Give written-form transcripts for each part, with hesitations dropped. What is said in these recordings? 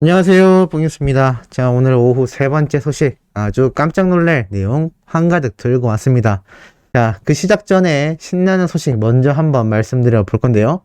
안녕하세요, 봉유스입니다. 자, 오늘 오후 세 번째 소식, 아주 깜짝 놀랄 내용 한가득 들고 왔습니다. 자, 그 시작 전에 신나는 소식 먼저 한번 말씀드려 볼 건데요.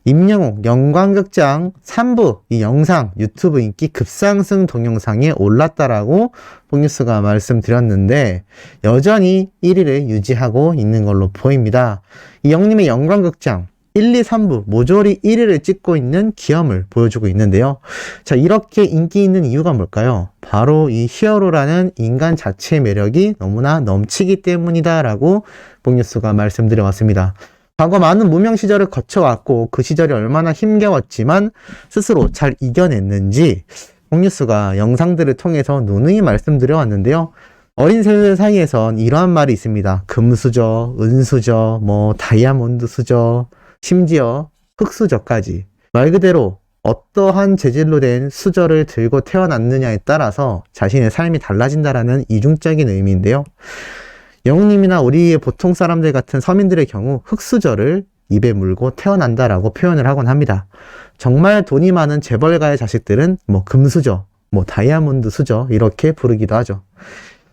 임영웅 영광극장 3부 이 영상 유튜브 인기 급상승 동영상에 올랐다라고 봉유스가 말씀드렸는데 여전히 1위를 유지하고 있는 걸로 보입니다. 이 영님의 영광극장 1, 2, 3부 모조리 1위를 찍고 있는 기염을 보여주고 있는데요. 자, 이렇게 인기 있는 이유가 뭘까요? 바로 이 히어로라는 인간 자체의 매력이 너무나 넘치기 때문이다라고 봉유스가 말씀드려 왔습니다. 과거 많은 무명 시절을 거쳐왔고 그 시절이 얼마나 힘겨웠지만 스스로 잘 이겨냈는지 봉유스가 영상들을 통해서 누누이 말씀드려 왔는데요. 어린 세대 사이에선 이러한 말이 있습니다. 금수저, 은수저, 다이아몬드 수저, 심지어 흑수저까지. 말 그대로 어떠한 재질로 된 수저를 들고 태어났느냐에 따라서 자신의 삶이 달라진다라는 이중적인 의미인데요. 영웅님이나 우리의 보통 사람들 같은 서민들의 경우 흑수저를 입에 물고 태어난다라고 표현을 하곤 합니다. 정말 돈이 많은 재벌가의 자식들은 금수저, 다이아몬드 수저 이렇게 부르기도 하죠.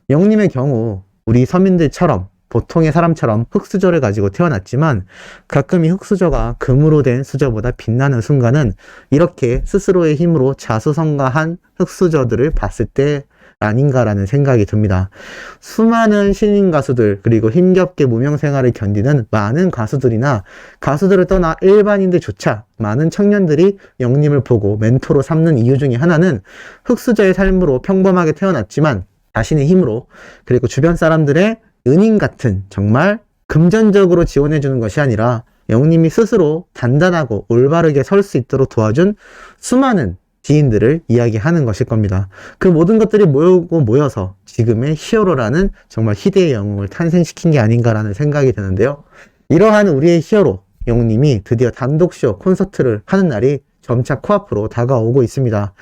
영웅님의 경우 우리 서민들처럼 보통의 사람처럼 흑수저를 가지고 태어났지만 가끔 이 흑수저가 금으로 된 수저보다 빛나는 순간은 이렇게 스스로의 힘으로 자수성가한 흑수저들을 봤을 때 아닌가라는 생각이 듭니다. 수많은 신인 가수들 그리고 힘겹게 무명 생활을 견디는 많은 가수들이나 가수들을 떠나 일반인들조차 많은 청년들이 영님을 보고 멘토로 삼는 이유 중에 하나는 흑수저의 삶으로 평범하게 태어났지만 자신의 힘으로 그리고 주변 사람들의 은인 같은 정말 금전적으로 지원해주는 것이 아니라 영님이 스스로 단단하고 올바르게 설 수 있도록 도와준 수많은 지인들을 이야기하는 것일 겁니다. 그 모든 것들이 모여서 지금의 히어로라는 정말 희대의 영웅을 탄생시킨 게 아닌가라는 생각이 드는데요. 이러한 우리의 히어로 영웅님이 드디어 단독쇼 콘서트를 하는 날이 점차 코앞으로 다가오고 있습니다.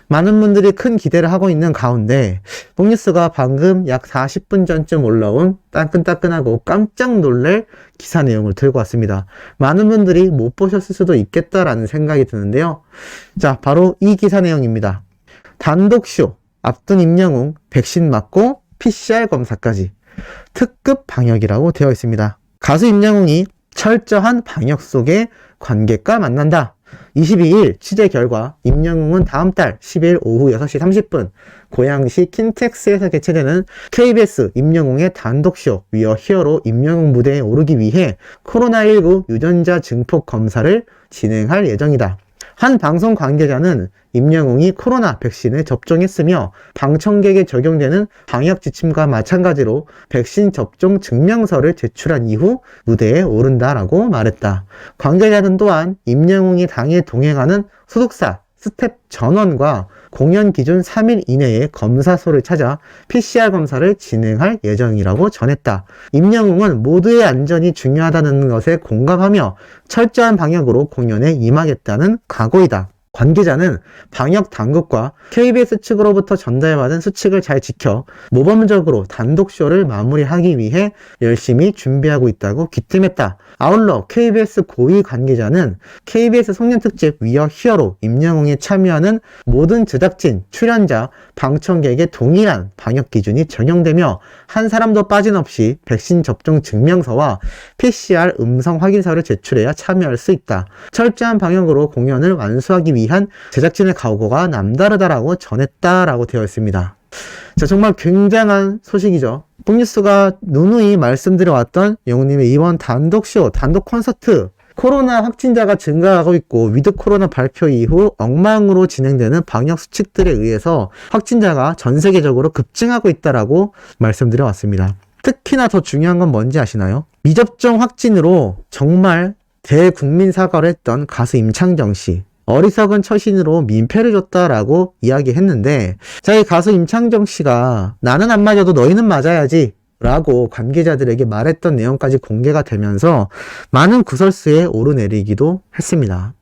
많은 분들이 큰 기대를 하고 있는 가운데 봉뉴스가 방금 약 40분 전쯤 올라온 따끈따끈하고 깜짝 놀랄 기사 내용을 들고 왔습니다. 많은 분들이 못 보셨을 수도 있겠다라는 생각이 드는데요. 자, 바로 이 기사 내용입니다. 단독쇼 앞둔 임영웅 백신 맞고 PCR 검사까지 특급 방역이라고 되어 있습니다. 가수 임영웅이 철저한 방역 속에 관객과 만난다. 22일 취재 결과 임영웅은 다음 달 10일 오후 6시 30분 고양시 킨텍스에서 개최되는 KBS 임영웅의 단독쇼 위어 히어로 임영웅 무대에 오르기 위해 코로나19 유전자 증폭 검사를 진행할 예정이다. 한 방송 관계자는 임영웅이 코로나 백신을 접종했으며 방청객에 적용되는 방역 지침과 마찬가지로 백신 접종 증명서를 제출한 이후 무대에 오른다라고 말했다. 관계자는 또한 임영웅이 당일 동행하는 소속사 스텝 전원과 공연 기준 3일 이내에 검사소를 찾아 PCR 검사를 진행할 예정이라고 전했다. 임영웅은 모두의 안전이 중요하다는 것에 공감하며 철저한 방역으로 공연에 임하겠다는 각오이다. 관계자는 방역 당국과 KBS 측으로부터 전달받은 수칙을 잘 지켜 모범적으로 단독쇼를 마무리하기 위해 열심히 준비하고 있다고 귀띔했다. 아울러 KBS 고위 관계자는 KBS 송년특집 위어 히어로 임영웅에 참여하는 모든 제작진, 출연자, 방청객의 동일한 방역 기준이 적용되며 한 사람도 빠짐없이 백신 접종 증명서와 PCR 음성 확인서를 제출해야 참여할 수 있다. 철저한 방역으로 공연을 완수하기 위한 제작진의 각오가 남다르다라고 전했다라고 되어 있습니다. 자, 정말 굉장한 소식이죠. 봉뉴스가 누누이 말씀드려왔던 영웅님의 이번 단독쇼, 단독 콘서트 코로나 확진자가 증가하고 있고 위드 코로나 발표 이후 엉망으로 진행되는 방역 수칙들에 의해서 확진자가 전 세계적으로 급증하고 있다라고 말씀드려왔습니다. 특히나 더 중요한 건 뭔지 아시나요? 미접종 확진으로 정말 대국민 사과를 했던 가수 임창정 씨. 어리석은 처신으로 민폐를 줬다라고 이야기했는데 이 가수 임창정 씨가 나는 안 맞아도 너희는 맞아야지 라고 관계자들에게 말했던 내용까지 공개가 되면서 많은 구설수에 오르내리기도 했습니다.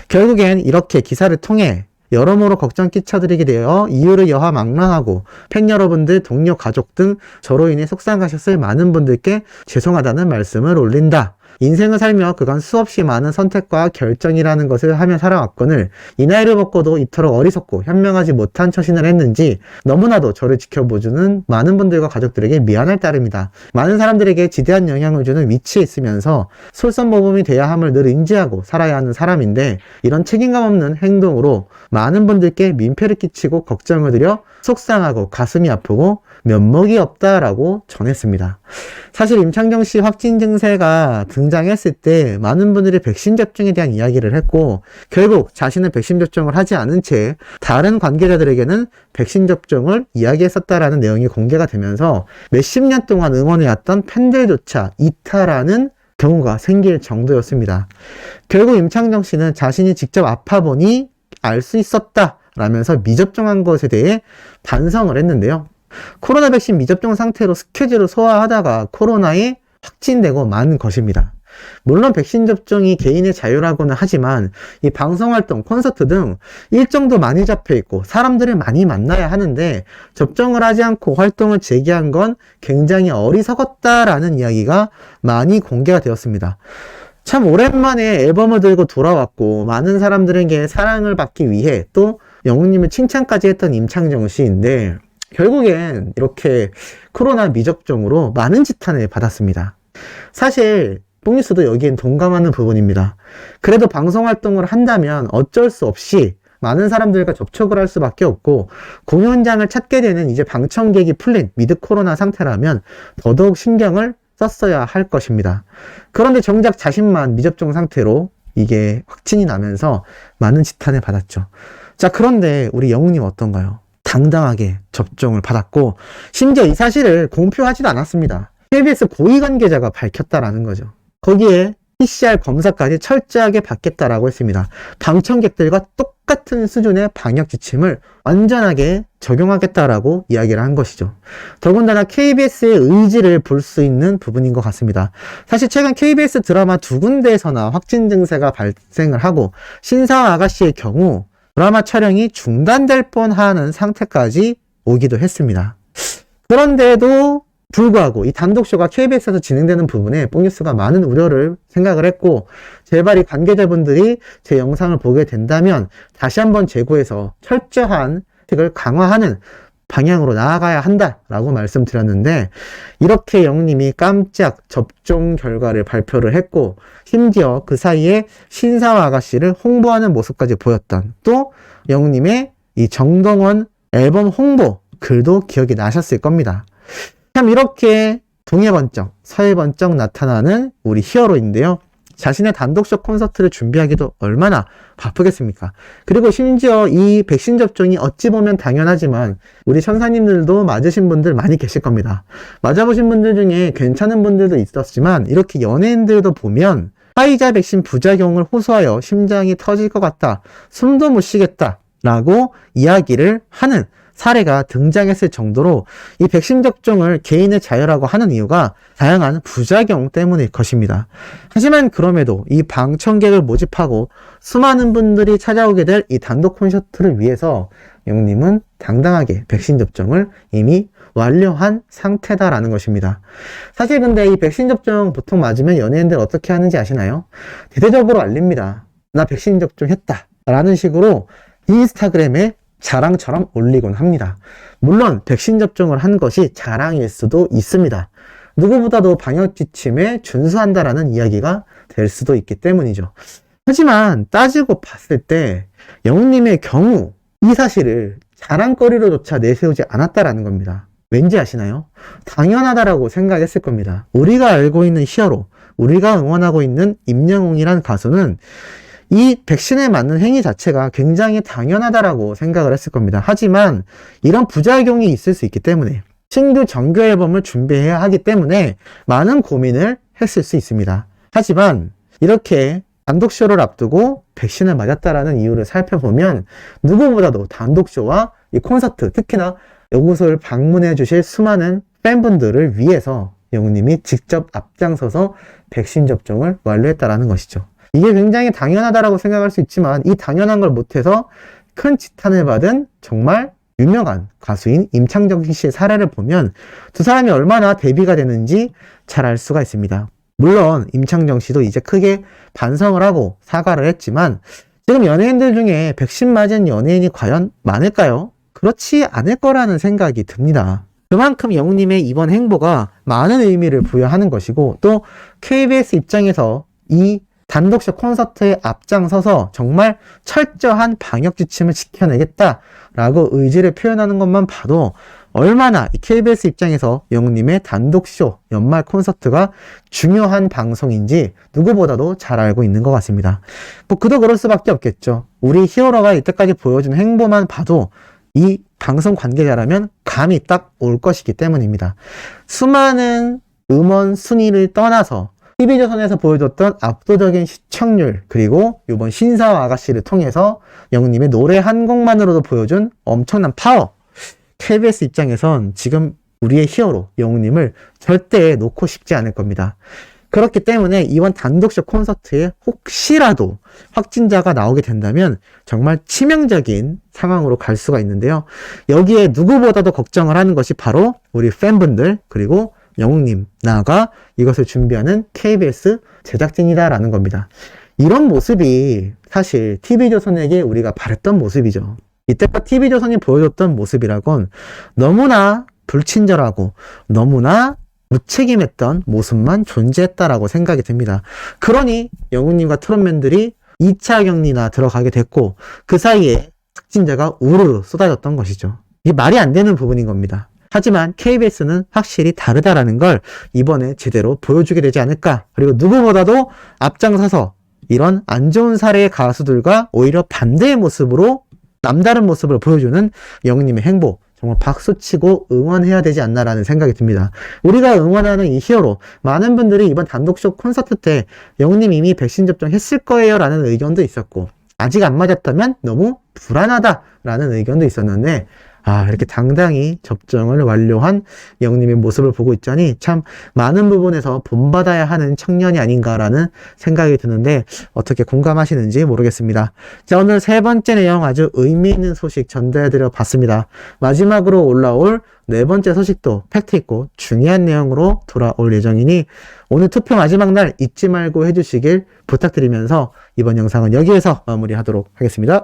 결국엔 이렇게 기사를 통해 여러모로 걱정 끼쳐드리게 되어 이유를 여하망랑하고 팬 여러분들, 동료, 가족 등 저로 인해 속상하셨을 많은 분들께 죄송하다는 말씀을 올린다. 인생을 살며 그간 수없이 많은 선택과 결정이라는 것을 하며 살아왔거늘 이 나이를 먹고도 이토록 어리석고 현명하지 못한 처신을 했는지 너무나도 저를 지켜보주는 많은 분들과 가족들에게 미안할 따름이다. 많은 사람들에게 지대한 영향을 주는 위치에 있으면서 솔선모범이 돼야 함을 늘 인지하고 살아야 하는 사람인데 이런 책임감 없는 행동으로 많은 분들께 민폐를 끼치고 걱정을 드려 속상하고 가슴이 아프고 면목이 없다라고 전했습니다. 사실 임창정 씨 확진 증세가 등장했을 때 많은 분들이 백신 접종에 대한 이야기를 했고 결국 자신은 백신 접종을 하지 않은 채 다른 관계자들에게는 백신 접종을 이야기했었다라는 내용이 공개가 되면서 몇십 년 동안 응원해왔던 팬들조차 이탈하는 경우가 생길 정도였습니다. 결국 임창정 씨는 자신이 직접 아파보니 알 수 있었다 라면서 미접종한 것에 대해 반성을 했는데요. 코로나 백신 미접종 상태로 스케줄을 소화하다가 코로나에 확진되고 만 것입니다. 물론 백신 접종이 개인의 자유라고는 하지만 이 방송활동, 콘서트 등 일정도 많이 잡혀있고 사람들을 많이 만나야 하는데 접종을 하지 않고 활동을 재개한 건 굉장히 어리석었다라는 이야기가 많이 공개가 되었습니다. 참 오랜만에 앨범을 들고 돌아왔고 많은 사람들에게 사랑을 받기 위해 또 영웅님을 칭찬까지 했던 임창정 씨인데 결국엔 이렇게 코로나 미접종으로 많은 지탄을 받았습니다. 사실 뽕뉴스도 여기엔 동감하는 부분입니다. 그래도 방송활동을 한다면 어쩔 수 없이 많은 사람들과 접촉을 할 수밖에 없고 공연장을 찾게 되는 이제 방청객이 풀린 미드 코로나 상태라면 더더욱 신경을 썼어야 할 것입니다. 그런데 정작 자신만 미접종 상태로 이게 확진이 나면서 많은 지탄을 받았죠. 자, 그런데 우리 영웅님 어떤가요? 당당하게 접종을 받았고 심지어 이 사실을 공표하지도 않았습니다. KBS 고위 관계자가 밝혔다라는 거죠. 거기에 PCR 검사까지 철저하게 받겠다라고 했습니다. 방청객들과 똑같은 수준의 방역 지침을 완전하게 적용하겠다라고 이야기를 한 것이죠. 더군다나 KBS의 의지를 볼 수 있는 부분인 것 같습니다. 사실 최근 KBS 드라마 두 군데에서나 확진 증세가 발생을 하고 신사와 아가씨의 경우 드라마 촬영이 중단될 뻔하는 상태까지 오기도 했습니다. 그런데도 불구하고 이 단독쇼가 KBS에서 진행되는 부분에 뽕뉴스가 많은 우려를 생각을 했고 제발 이 관계자분들이 제 영상을 보게 된다면 다시 한번 재고해서 철저한 대책을 강화하는 방향으로 나아가야 한다라고 말씀드렸는데 이렇게 영웅님이 깜짝 접종 결과를 발표를 했고 심지어 그 사이에 신사와 아가씨를 홍보하는 모습까지 보였던 또 영웅님의 이 정동원 앨범 홍보 글도 기억이 나셨을 겁니다. 참 이렇게 동해번쩍 서해번쩍 나타나는 우리 히어로인데요. 자신의 단독쇼 콘서트를 준비하기도 얼마나 바쁘겠습니까? 그리고 심지어 이 백신 접종이 어찌 보면 당연하지만 우리 천사님들도 맞으신 분들 많이 계실 겁니다. 맞아보신 분들 중에 괜찮은 분들도 있었지만 이렇게 연예인들도 보면 화이자 백신 부작용을 호소하여 심장이 터질 것 같다, 숨도 못 쉬겠다 라고 이야기를 하는 사례가 등장했을 정도로 이 백신 접종을 개인의 자유라고 하는 이유가 다양한 부작용 때문일 것입니다. 하지만 그럼에도 이 방청객을 모집하고 수많은 분들이 찾아오게 될 이 단독 콘서트를 위해서 영웅님은 당당하게 백신 접종을 이미 완료한 상태다라는 것입니다. 사실 근데 이 백신 접종 보통 맞으면 연예인들 어떻게 하는지 아시나요? 대대적으로 알립니다. 나 백신 접종했다 라는 식으로 인스타그램에 자랑처럼 올리곤 합니다. 물론 백신 접종을 한 것이 자랑일 수도 있습니다. 누구보다도 방역 지침에 준수한다라는 이야기가 될 수도 있기 때문이죠. 하지만 따지고 봤을 때 영웅님의 경우 이 사실을 자랑거리로조차 내세우지 않았다라는 겁니다. 왠지 아시나요? 당연하다라고 생각했을 겁니다. 우리가 알고 있는 히어로, 우리가 응원하고 있는 임영웅이란 가수는 이 백신에 맞는 행위 자체가 굉장히 당연하다라고 생각을 했을 겁니다. 하지만 이런 부작용이 있을 수 있기 때문에 신규 정규 앨범을 준비해야 하기 때문에 많은 고민을 했을 수 있습니다. 하지만 이렇게 단독쇼를 앞두고 백신을 맞았다라는 이유를 살펴보면 누구보다도 단독쇼와 이 콘서트, 특히나 이곳을 방문해 주실 수많은 팬분들을 위해서 영웅님이 직접 앞장서서 백신 접종을 완료했다라는 것이죠. 이게 굉장히 당연하다라고 생각할 수 있지만 이 당연한 걸 못해서 큰 지탄을 받은 정말 유명한 가수인 임창정 씨의 사례를 보면 두 사람이 얼마나 대비가 되는지 잘 알 수가 있습니다. 물론 임창정 씨도 이제 크게 반성을 하고 사과를 했지만 지금 연예인들 중에 백신 맞은 연예인이 과연 많을까요? 그렇지 않을 거라는 생각이 듭니다. 그만큼 영웅님의 이번 행보가 많은 의미를 부여하는 것이고 또 KBS 입장에서 이 단독쇼 콘서트에 앞장서서 정말 철저한 방역 지침을 지켜내겠다라고 의지를 표현하는 것만 봐도 얼마나 이 KBS 입장에서 영웅님의 단독쇼 연말 콘서트가 중요한 방송인지 누구보다도 잘 알고 있는 것 같습니다. 뭐 그도 그럴 수밖에 없겠죠. 우리 히어로가 이때까지 보여준 행보만 봐도 이 방송 관계자라면 감이 딱 올 것이기 때문입니다. 수많은 음원 순위를 떠나서 TV조선에서 보여줬던 압도적인 시청률 그리고 이번 신사와 아가씨를 통해서 영웅님의 노래 한 곡만으로도 보여준 엄청난 파워, KBS 입장에선 지금 우리의 히어로 영웅님을 절대 놓고 싶지 않을 겁니다. 그렇기 때문에 이번 단독쇼 콘서트에 혹시라도 확진자가 나오게 된다면 정말 치명적인 상황으로 갈 수가 있는데요. 여기에 누구보다도 걱정을 하는 것이 바로 우리 팬분들 그리고 영웅님, 나아가 이것을 준비하는 KBS 제작진이다라는 겁니다. 이런 모습이 사실 TV조선에게 우리가 바랬던 모습이죠. 이때껏 TV조선이 보여줬던 모습이라곤 너무나 불친절하고 너무나 무책임했던 모습만 존재했다라고 생각이 듭니다. 그러니 영웅님과 트롯맨들이 2차 격리나 들어가게 됐고 그 사이에 확진자가 우르르 쏟아졌던 것이죠. 이게 말이 안 되는 부분인 겁니다. 하지만 KBS는 확실히 다르다라는 걸 이번에 제대로 보여주게 되지 않을까. 그리고 누구보다도 앞장서서 이런 안 좋은 사례의 가수들과 오히려 반대의 모습으로 남다른 모습을 보여주는 영웅님의 행보 정말 박수치고 응원해야 되지 않나라는 생각이 듭니다. 우리가 응원하는 이 히어로 많은 분들이 이번 단독쇼 콘서트 때 영웅님 이미 백신 접종했을 거예요 라는 의견도 있었고 아직 안 맞았다면 너무 불안하다라는 의견도 있었는데 이렇게 당당히 접종을 완료한 영웅님의 모습을 보고 있자니 참 많은 부분에서 본받아야 하는 청년이 아닌가라는 생각이 드는데 어떻게 공감하시는지 모르겠습니다. 자, 오늘 세 번째 내용 아주 의미 있는 소식 전달해드려 봤습니다. 마지막으로 올라올 네 번째 소식도 팩트있고 중요한 내용으로 돌아올 예정이니 오늘 투표 마지막 날 잊지 말고 해주시길 부탁드리면서 이번 영상은 여기에서 마무리하도록 하겠습니다.